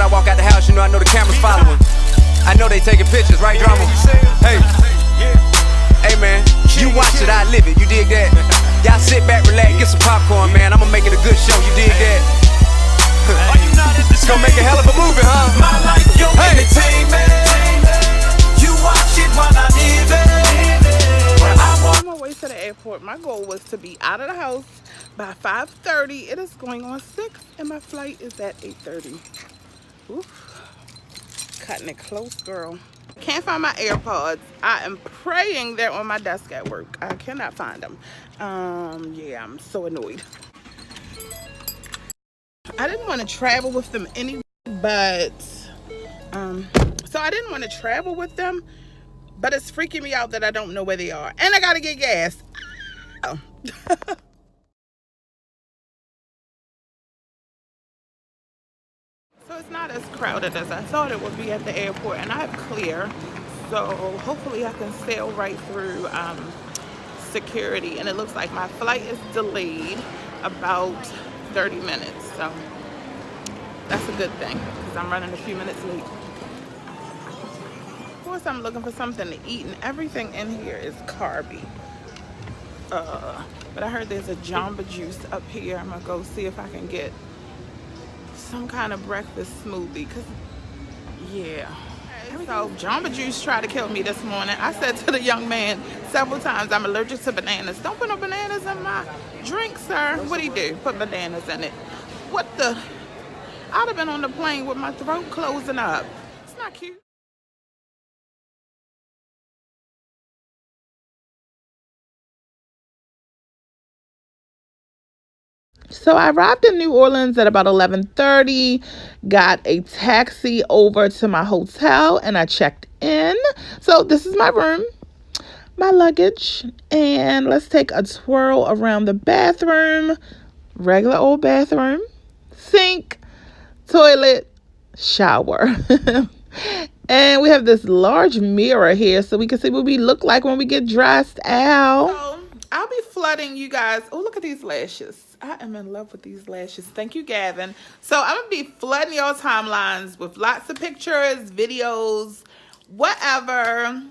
I walk out the house, you know I know the camera's following. I know they taking pictures, right, drama? Hey, hey man, you watch it, I live it, you dig that? Y'all sit back, relax, get some popcorn, man. I'ma make it a good show, you dig that? It's gonna make a hell of a movie, huh? My life, your entertainment. You watch it while I live it. I'm on my way to the airport. My goal was to be out of the house by 5:30. It is going on 6 and my flight is at 8:30. Oof. Cutting it close, girl. Can't find my AirPods. I am praying they're on my desk at work. I cannot find them. Yeah, I'm so annoyed. I didn't want to travel with them anyway, but so I didn't want to travel with them, but it's freaking me out that I don't know where they are, and I gotta get gas. Oh. So it's not as crowded as I thought it would be at the airport, and I have clear, so hopefully I can sail right through security. And it looks like my flight is delayed about 30 minutes, so that's a good thing because I'm running a few minutes late. Of course, I'm looking for something to eat, and everything in here is carby. But I heard there's a Jamba Juice up here. I'm gonna go see if I can get some kind of breakfast smoothie, cause yeah. So Jamba Juice tried to kill me this morning. I said to the young man several times, I'm allergic to bananas. Don't put no bananas in my drink, sir. What'd he do? Put bananas in it. What the? I'd have been on the plane with my throat closing up. It's not cute. So I arrived in New Orleans at about 11:30, got a taxi over to my hotel, and I checked in. So this is my room, my luggage, and let's take a twirl around the bathroom. Regular old bathroom, sink, toilet, shower. And we have this large mirror here so we can see what we look like when we get dressed out. So I'll be flooding you guys. Oh, look at these lashes. I am in love with these lashes. Thank you, Gavin. So I'm going to be flooding your timelines with lots of pictures, videos, whatever.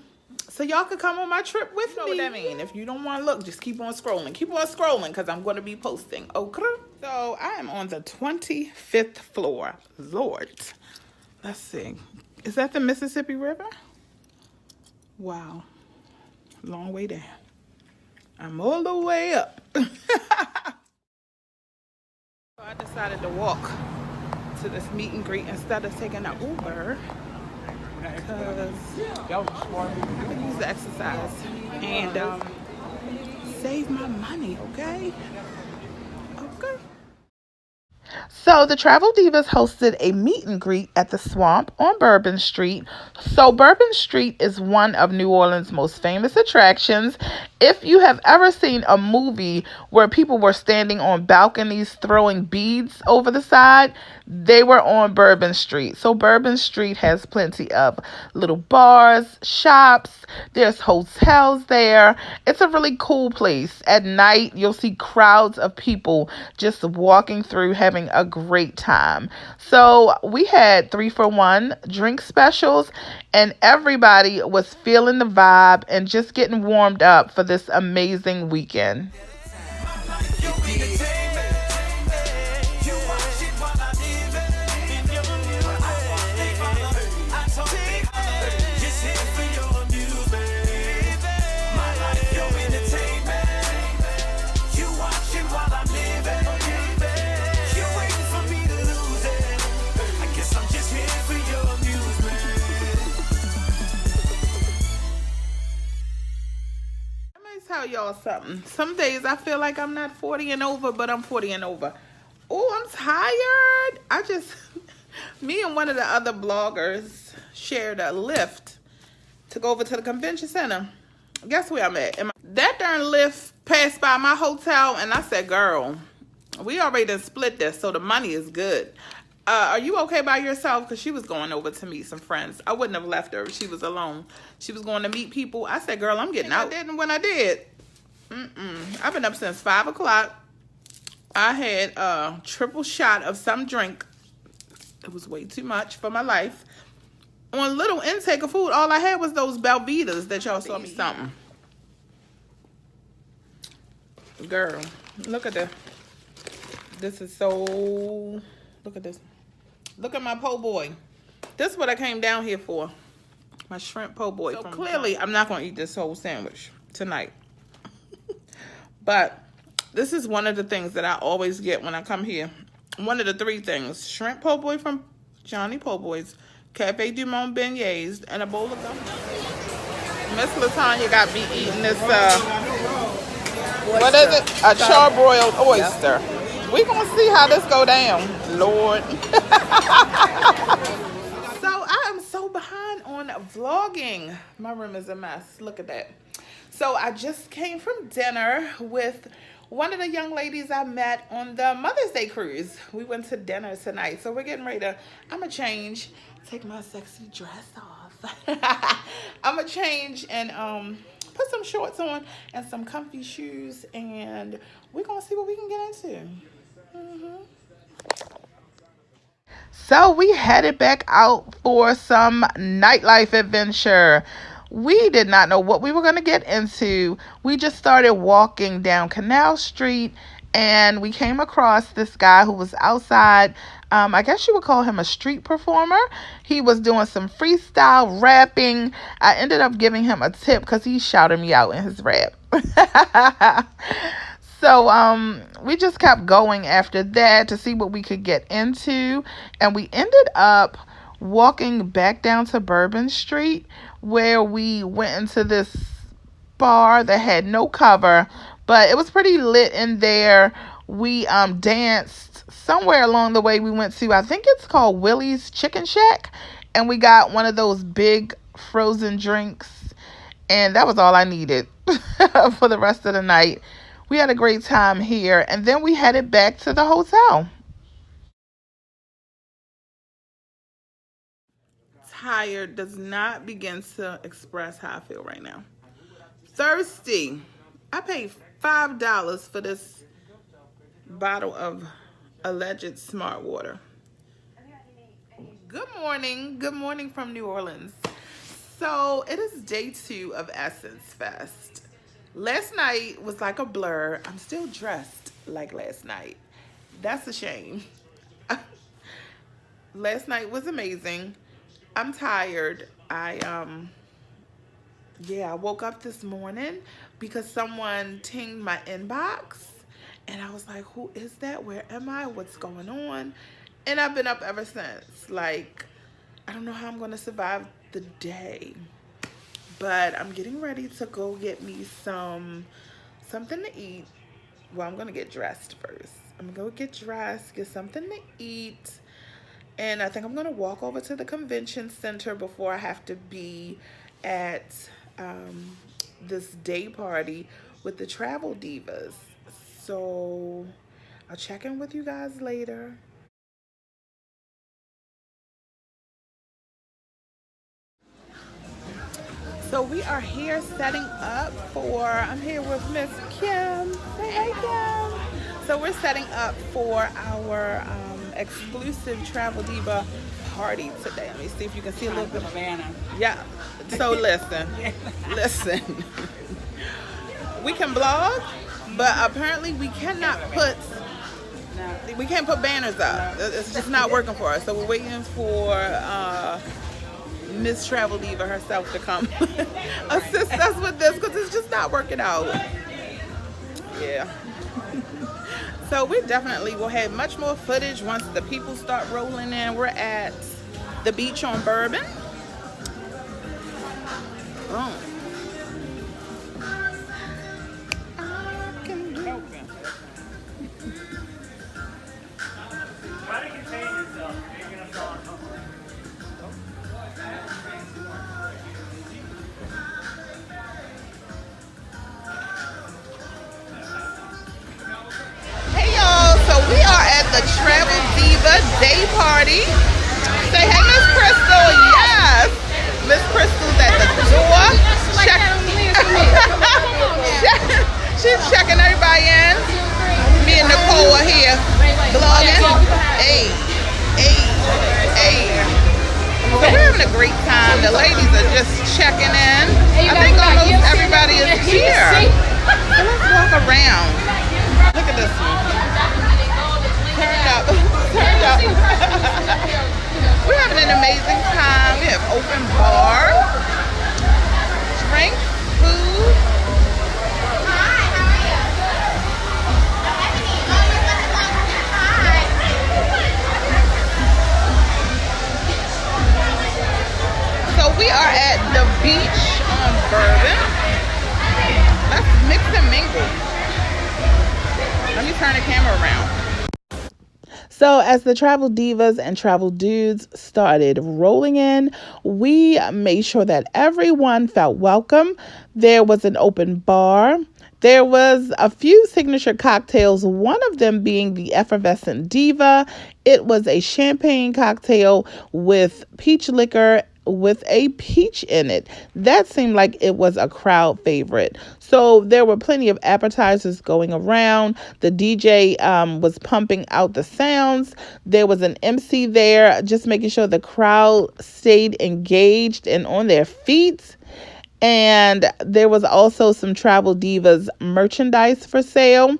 So y'all could come on my trip with me. You know what that mean? If you don't want to look, just keep on scrolling. Keep on scrolling because I'm going to be posting. Okay? So I am on the 25th floor. Lord. Let's see. Is that the Mississippi River? Wow. Long way down. I'm all the way up. I decided to walk to this meet and greet instead of taking an Uber because I can use the exercise and save my money, okay? Okay. So the Travel Divas hosted a meet and greet at the Swamp on Bourbon Street. So Bourbon Street is one of New Orleans' most famous attractions. If you have ever seen a movie where people were standing on balconies throwing beads over the side, they were on Bourbon Street. So Bourbon Street has plenty of little bars, shops, there's hotels there. It's a really cool place. At night, you'll see crowds of people just walking through, having a great time. So we had 3-for-1 drink specials, and everybody was feeling the vibe and just getting warmed up for this amazing weekend. Tell y'all something. Some days I feel like I'm not 40 and over, but I'm 40 and over. Oh, I'm tired. Me and one of the other bloggers shared a lift to go over to the convention center. Guess where I'm at? That darn lift passed by my hotel, and I said, girl, we already done split this, so the money is good. Are you okay by yourself? Because she was going over to meet some friends. I wouldn't have left her if she was alone. She was going to meet people. I said, girl, I'm getting out. I didn't when I did. I've been up since 5 o'clock. I had a triple shot of some drink It was way too much for my life. On little intake of food, all I had was those Belvitas that y'all saw me something. Girl, look at this. This is so... Look at this. Look at my po' boy. This is what I came down here for. My shrimp po' boy. So clearly, I'm not going to eat this whole sandwich tonight. But this is one of the things that I always get when I come here. One of the 3 things. Shrimp po' boy from Johnny Po' Boys, Cafe du Monde beignets, and a bowl of gum. Miss LaTanya got me eating this, what is it? A charbroiled oyster. Yep. We gonna see how this go down, Lord. So I am so behind on vlogging. My room is a mess. Look at that. So I just came from dinner with one of the young ladies I met on the Mother's Day cruise. We went to dinner tonight. So we're getting ready to, I'm gonna change, take my sexy dress off. I'm gonna change and put some shorts on and some comfy shoes, and we're gonna see what we can get into. So we headed back out for some nightlife adventure. We did not know what we were going to get into. We just started walking down Canal Street, and we came across this guy who was outside. I guess you would call him a street performer. He was doing some freestyle rapping. I ended up giving him a tip because he shouted me out in his rap. So we just kept going after that to see what we could get into. And we ended up walking back down to Bourbon Street, where we went into this bar that had no cover, but it was pretty lit in there. We danced somewhere along the way. We went to, I think it's called Willie's Chicken Shack, and we got one of those big frozen drinks, and that was all I needed for the rest of the night. We had a great time here, and then we headed back to the hotel. Tired does not begin to express how I feel right now. Thirsty. I paid $5 for this bottle of alleged smart water. Good morning. Good morning from New Orleans. So it is day 2 of Essence Fest. Last night was like a blur. I'm still dressed like last night. That's a shame. Last night was amazing. I'm tired. I woke up this morning because someone tinged my inbox, and I was like, who is that? Where am I? What's going on? And I've been up ever since. Like, I don't know how I'm going to survive the day, but I'm getting ready to go get me something to eat. Well, I'm going to get dressed first. I'm going to go get dressed, get something to eat. And I think I'm going to walk over to the convention center before I have to be at this day party with the Travel Divas. So I'll check in with you guys later. So we are here setting up for, I'm here with Miss Kim. Say hey, Kim. So we're setting up for our exclusive Travel Diva party today. Let me see if you can see a little bit. Yeah. So listen, listen. We can blog, but apparently we cannot put, we can't put banners up. It's just not working for us. So we're waiting for Miss Travel Diva herself to come assist us with this because it's just not working out. Yeah. So we definitely will have much more footage once the people start rolling in. We're at the beach on Bourbon. Oh. The Travel Diva Day Party. Say hey, Miss Crystal. Yes. Miss Crystal's at the door. She's checking everybody in. Me and Nicole are here vlogging. Hey, hey. having a great time. The ladies are just checking in. I think almost everybody is here. So let's walk around. Look at this one. Turn up. Turn up. We're having an amazing time. We have open bar, drink, food. So we are at the beach on Bourbon. Let's mix and mingle. Let me turn the camera around. So as the Travel Divas and Travel Dudes started rolling in, we made sure that everyone felt welcome. There was an open bar. There was a few signature cocktails, one of them being the Effervescent Diva. It was a champagne cocktail with peach liquor with a peach in it. That seemed like it was a crowd favorite. So there were plenty of appetizers going around. The DJ was pumping out the sounds. There was an MC there just making sure the crowd stayed engaged and on their feet. And there was also some Travel Divas merchandise for sale.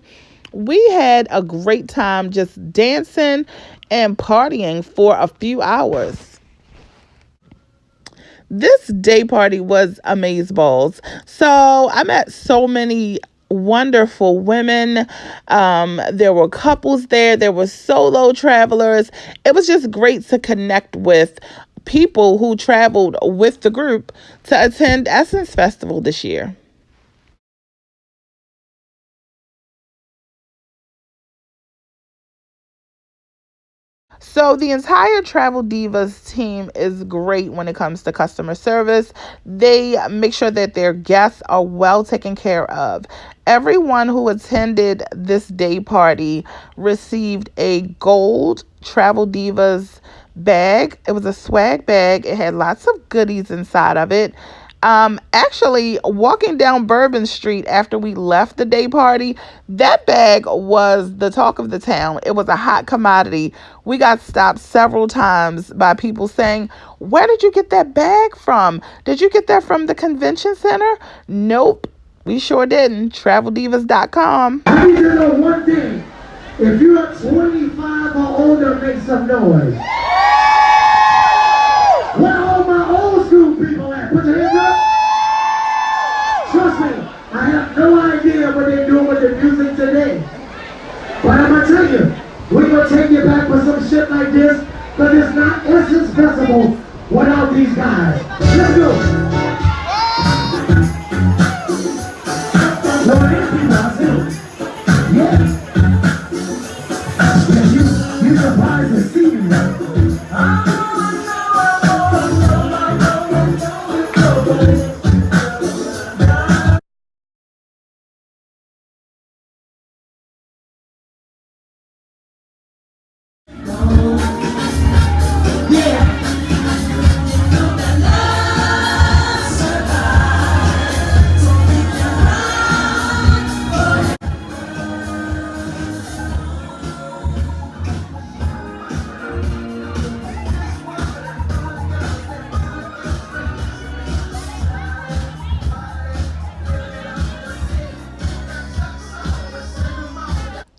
We had a great time just dancing and partying for a few hours. This day party was amazeballs. So I met so many wonderful women. There were couples there. There were solo travelers. It was just great to connect with people who traveled with the group to attend Essence Festival this year. So the entire Travel Divas team is great when it comes to customer service. They make sure that their guests are well taken care of. Everyone who attended this day party received a gold Travel Divas bag. It was a swag bag. It had lots of goodies inside of it. Actually, walking down Bourbon Street after we left the day party, that bag was the talk of the town. It was a hot commodity. We got stopped several times by people saying, "Where did you get that bag from? Did you get that from the convention center?" Nope, we sure didn't. TravelDivas.com. I need to know one thing. If you're 25 or older, make some noise. Where all my old school people at? Put your hands up. Trust me, I have no idea what they're doing with the music today. But I'm going to tell you, we're going to take you back with some shit like this, because it's not Essence Festival without these guys. Let's go. Yeah. You surprised to see me, right?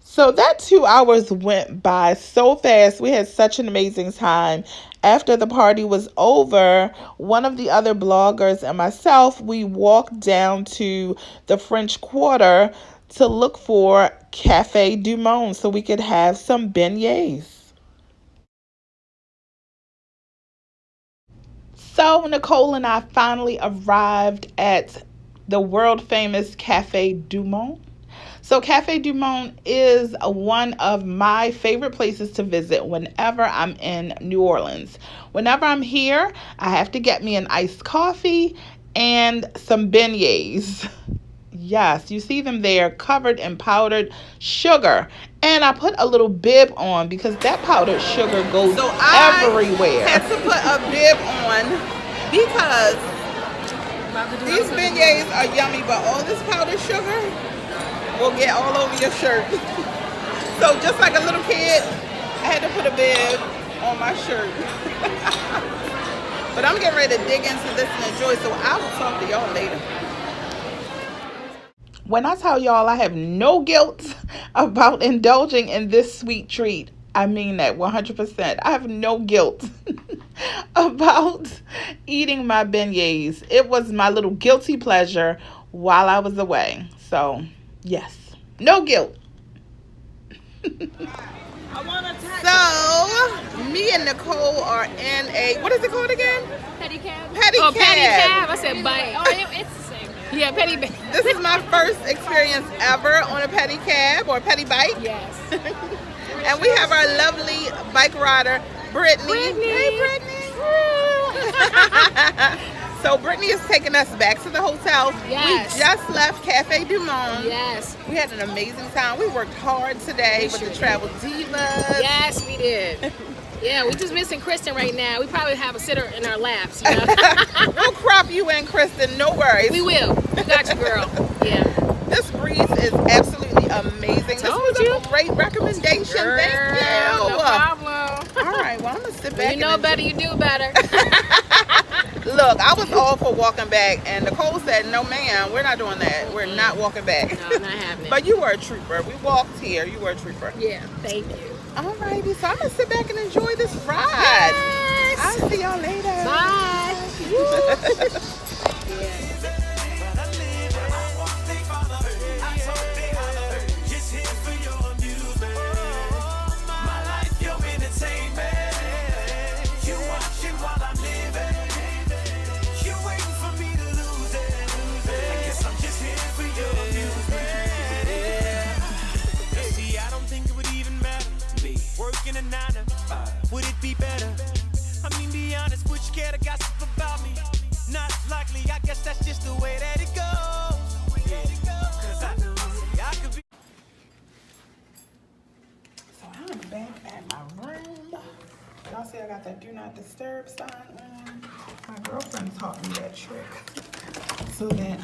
So that 2 hours went by so fast. We had such an amazing time. After the party was over, one of the other bloggers and myself, we walked down to the French Quarter to look for Cafe Du Monde so we could have some beignets. So Nicole and I finally arrived at the world famous Cafe Du Monde. So Cafe Du Monde is one of my favorite places to visit whenever I'm in New Orleans. Whenever I'm here, I have to get me an iced coffee and some beignets. Yes, you see them there covered in powdered sugar. And I put a little bib on because that powdered sugar goes everywhere. I had to put a bib on because these beignets are yummy, but all this powdered sugar will get all over your shirt. So just like a little kid, I had to put a bib on my shirt. But I'm getting ready to dig into this and enjoy, so I will talk to y'all later. When I tell y'all I have no guilt about indulging in this sweet treat, I mean that 100%. I have no guilt about eating my beignets. It was my little guilty pleasure while I was away. So, yes, no guilt. So, me and Nicole are in a, what is it called again? Pedicab. Pedicab. Pedicab. I said bike. Oh, it's the same. Yeah, pedicab. This is my first experience ever on a pedicab or pedi bike. Yes. And we have our lovely bike rider, Brittany. Hey, Brittany. So Brittany is taking us back to the hotel. Yes. We just left Cafe Du Monde. Yes. We had an amazing time. We worked hard today with the Travel Divas. Yes, we did. Yeah, we're just missing Kristen right now. We probably have a sitter in our laps. You know? We'll crop you in, Kristen. No worries. We will. We got you, girl. Yeah. This breeze is absolutely amazing. This was a great recommendation. Girl, thank you. No problem. All right, well, I'm going to sit back. You know better, you do better. Look, I was all for walking back, and Nicole said, no, ma'am, we're not doing that. We're not walking back. No, not happening. But you were a trooper. We walked here. You were a trooper. Yeah, thank you. All righty, so I'm going to sit back and enjoy this ride. Yes. I'll see y'all later. Bye. Working a 9 to 5, would it be better? I mean, be honest, would you care to gossip about me? Not likely, I guess that's just the way that it goes. Cause I know I could be. So I'm back at my room. Y'all see I got that do not disturb sign on. My girlfriend taught me that trick so that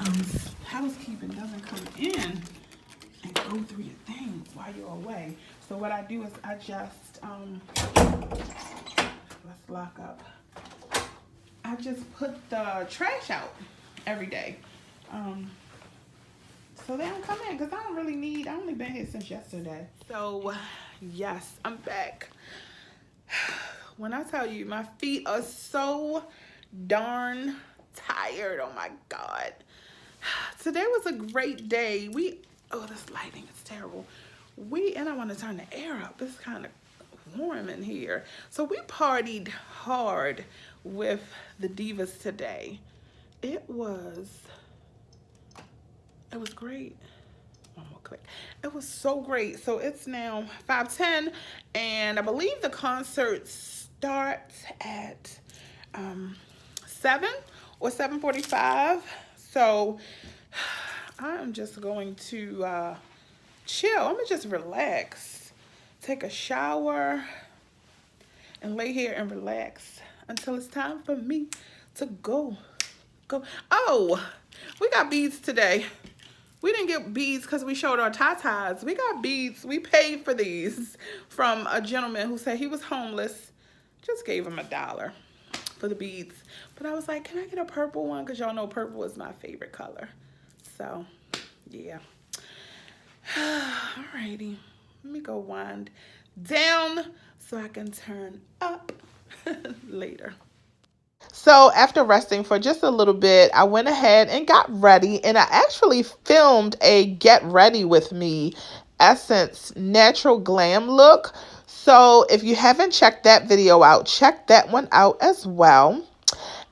housekeeping doesn't come in and go through your things while you're away. So what I do is I just, let's lock up. I just put the trash out every day. So they don't come in because I don't really need, I only been here since yesterday. So yes, I'm back. When I tell you my feet are so darn tired, oh my God. Today was a great day. Oh, this lighting is terrible. And I want to turn the air up. It's kind of warm in here. So we partied hard with the Divas today. It was great. One more click. It was so great. So it's now 5:10, and I believe the concert starts at 7 or 7:45. So I'm just going to chill. I'm gonna just relax, take a shower, and lay here and relax until it's time for me to go. Oh, we got beads today. We didn't get beads because we showed our tatas. We got beads. We paid for these from a gentleman who said he was homeless. Just gave him $1 for the beads. But I was like, can I get a purple one? Because y'all know purple is my favorite color. So, yeah. Alrighty. Let me go wind down so I can turn up later. So after resting for just a little bit, I went ahead and got ready, and I actually filmed a get ready with me Essence natural glam look. So if you haven't checked that video out, check that one out as well.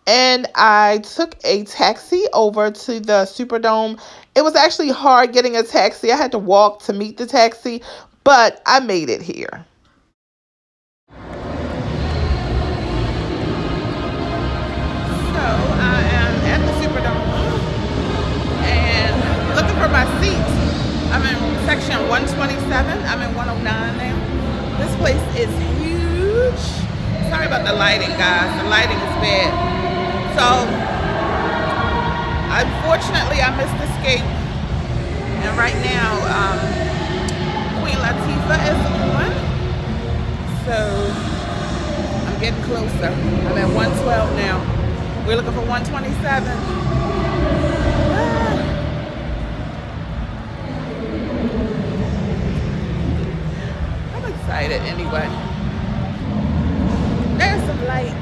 And I took a taxi over to the Superdome. It was actually hard getting a taxi. I had to walk to meet the taxi, but I made it here. So I am at the Superdome and looking for my seat. I'm in section 127. I'm in 109 now. This place is huge. Sorry about the lighting, guys. The lighting is bad. So, unfortunately, I missed Escape. And right now, Queen Latifah is on. So, I'm We're getting closer. I'm at 112 now. We're looking for 127. I'm excited anyway. There's some light.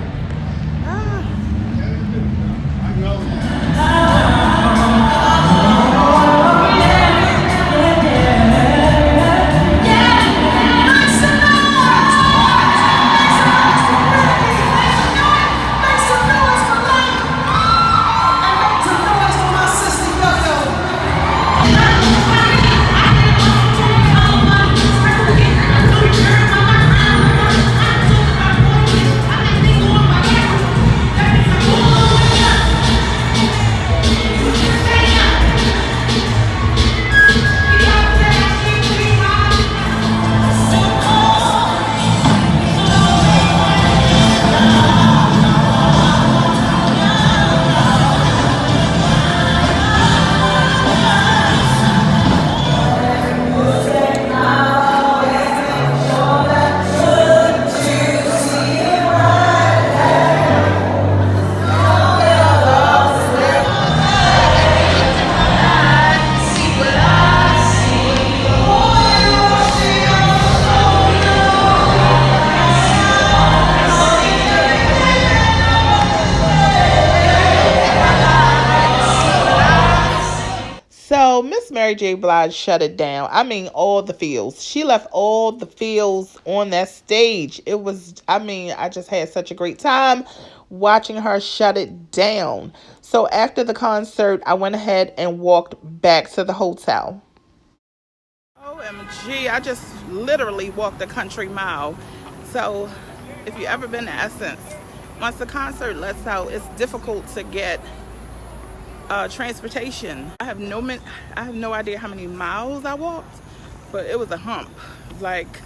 So Miss Mary J. Blige shut it down. I mean, all the feels. She left all the feels on that stage. It was, I mean, I just had such a great time watching her shut it down. So after the concert, I went ahead and walked back to the hotel. OMG, I just literally walked a country mile. So if you ever been to Essence, once the concert lets out, it's difficult to get transportation. I have no idea how many miles I walked, but it was a hump. Like,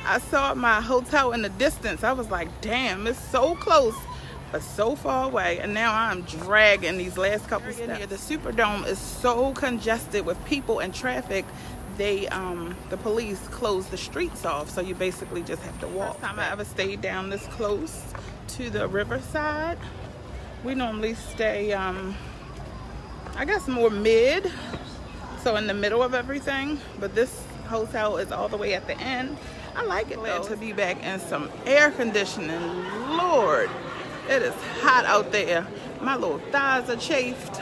I saw my hotel in the distance. I was like, damn, it's so close but so far away. And now I'm dragging these last couple steps. Here, the Superdome is so congested with people and traffic. The police closed the streets off, so you basically just have to walk. First time I ever stayed down this close to the riverside. We normally stay I guess more mid, so in the middle of everything, but this hotel is all the way at the end. I like it though. To be back in some air conditioning. Lord, it is hot out there. My little thighs are chafed.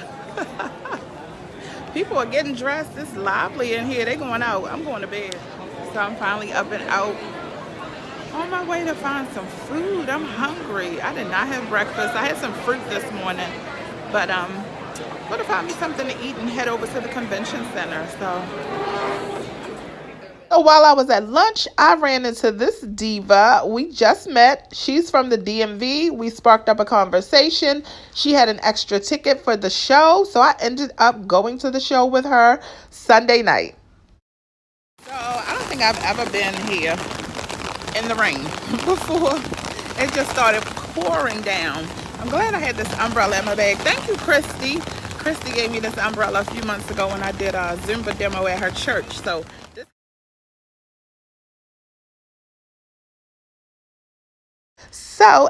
People are getting dressed. It's lively in here. They're going out. I'm going to bed. So I'm finally up and out on my way to find some food. I'm hungry. I did not have breakfast. I had some fruit this morning, but going to find me something to eat and head over to the convention center. So while I was at lunch, I ran into this diva. We just met. She's from the DMV. We sparked up a conversation. She had an extra ticket for the show, so I ended up going to the show with her Sunday night. So I don't think I've ever been here in the rain before. It just started pouring down. I'm glad I had this umbrella in my bag. Thank you, Christy. Christy gave me this umbrella a few months ago when I did a Zumba demo at her church. So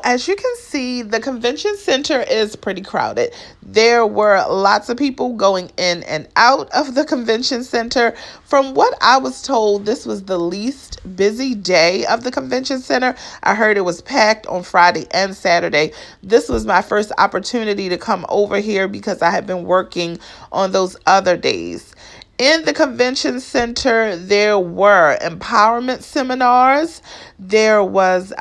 as you can see, the convention center is pretty crowded. There were lots of people going in and out of the convention center. From what I was told, this was the least busy day of the convention center. I heard it was packed on Friday and Saturday. This was my first opportunity to come over here because I had been working on those other days. In the convention center, there were empowerment seminars. There was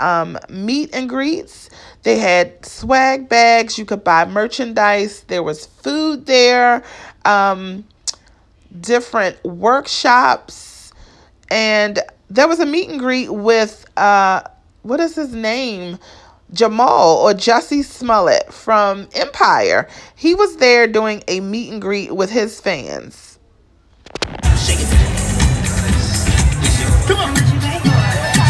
meet and greets. They had swag bags. You could buy merchandise. There was food there, different workshops. And there was a meet and greet with, what is his name? Jamal or Jussie Smollett from Empire. He was there doing a meet and greet with his fans. Come on.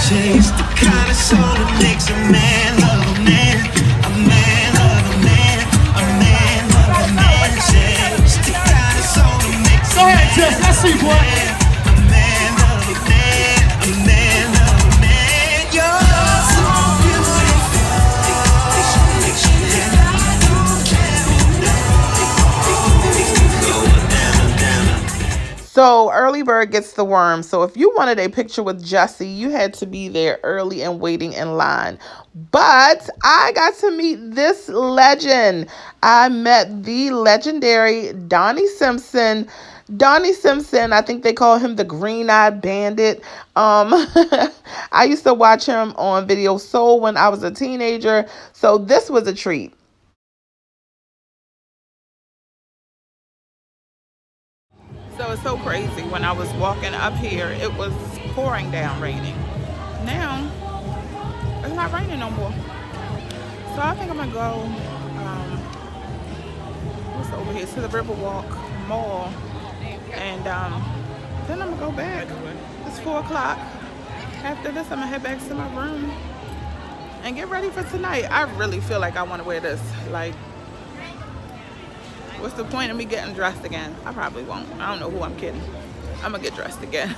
She's the kind of soul that makes a man love a man, a man love a man, a man love a man. She's the kind of soul that makes a man. Go ahead, Jess. Let's see, boy. A man love a man, a man love a man. You're so beautiful. So early bird gets the worm. So if you wanted a picture with Jesse, you had to be there early and waiting in line. But I got to meet this legend. I met the legendary Donnie Simpson. Donnie Simpson, I think they call him the green-eyed bandit. I used to watch him on Video Soul when I was a teenager. So this was a treat. So it's so crazy. When I was walking up here, it was pouring down raining. Now, it's not raining no more. So I think I'm gonna go, what's over here, to the Riverwalk Mall. And then I'm gonna go back. It's 4 o'clock. After this, I'm gonna head back to my room and get ready for tonight. I really feel like I wanna wear this. Like, what's the point of me getting dressed again? I probably won't. I don't know who I'm kidding. I'm gonna get dressed again.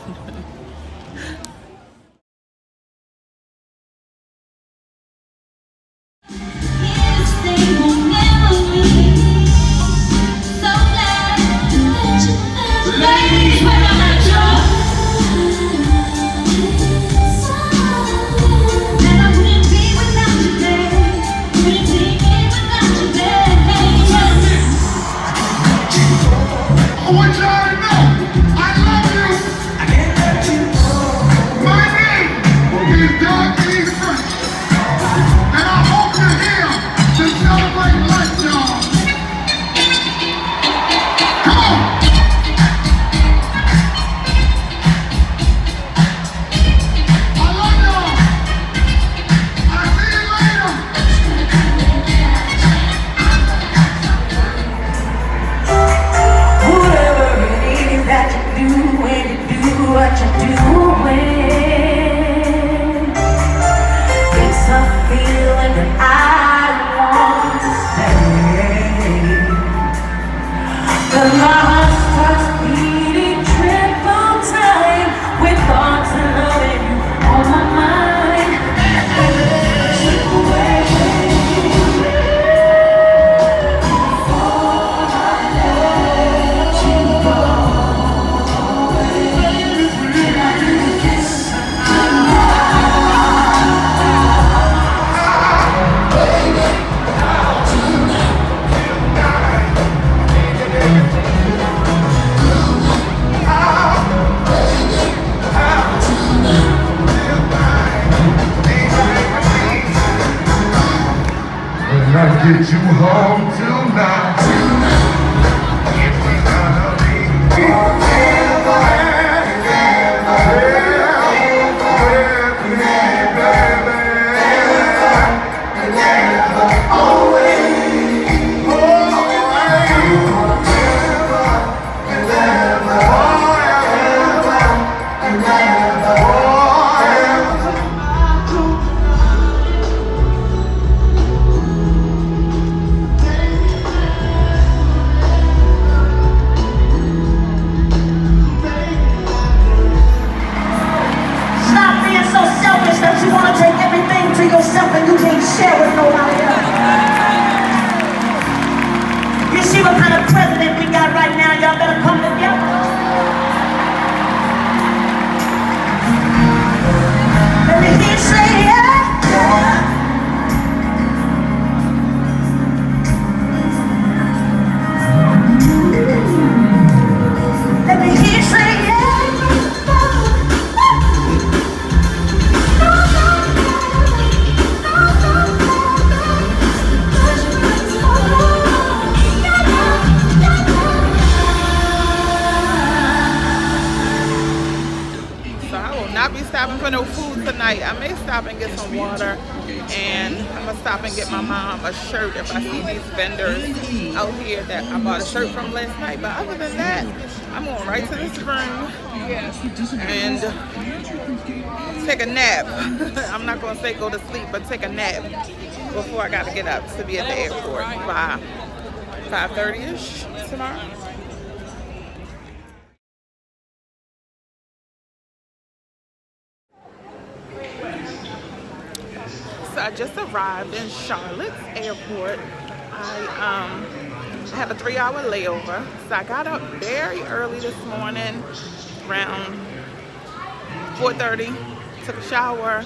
Get you home tonight. For no food tonight. I may stop and get some water, and I'm gonna stop and get my mom a shirt if I see these vendors out here that I bought a shirt from last night. But other than that, I'm going right to this room and take a nap. I'm not gonna say go to sleep, but take a nap before I gotta get up to be at the airport by 5:30ish tomorrow. So I just arrived in Charlotte's airport. I I have a 3-hour layover. So I got up very early this morning, around 4:30, took a shower,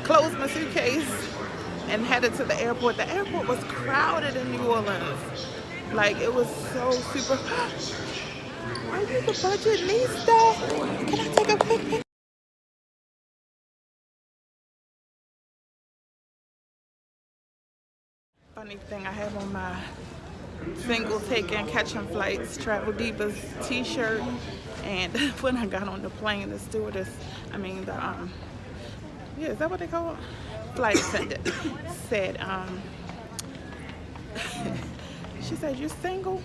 closed my suitcase, and headed to the airport. The airport was crowded in New Orleans. Like, it was so super. Are you the budget Nista? Can I take a quick picture? Funny thing, I have on my single taking catching flights Travel Divas t-shirt, and when I got on the plane, the stewardess, yeah, is that what they call it? Flight attendant said, she said, "You're single?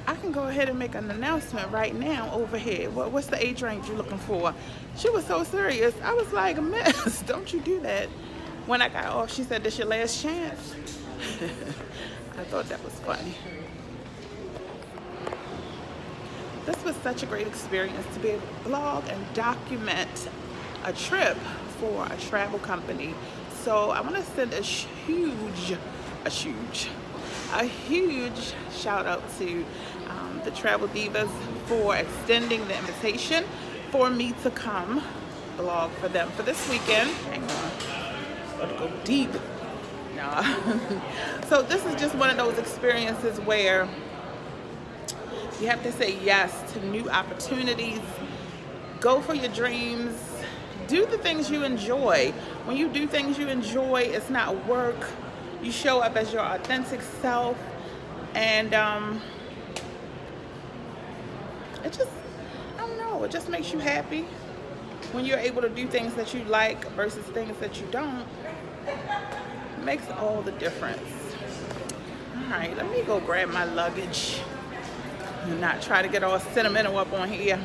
I can go ahead and make an announcement right now over here. What's the age range you're looking for?" She was so serious. I was like, "Miss, don't you do that." When I got off, she said, "This your last chance." I thought that was funny. This was such a great experience to be able to blog and document a trip for a travel company. So I want to send a huge shout out to the Travel Divas for extending the invitation for me to come blog for them for this weekend. Hang on, I'm going to go deep. No. So this is just one of those experiences where you have to say yes to new opportunities, go for your dreams, do the things you enjoy. When you do things you enjoy, it's not work. You show up as your authentic self, and it just, I don't know, it just makes you happy when you're able to do things that you like versus things that you don't. It makes all the difference. All right, let me go grab my luggage and not try to get all sentimental up on here.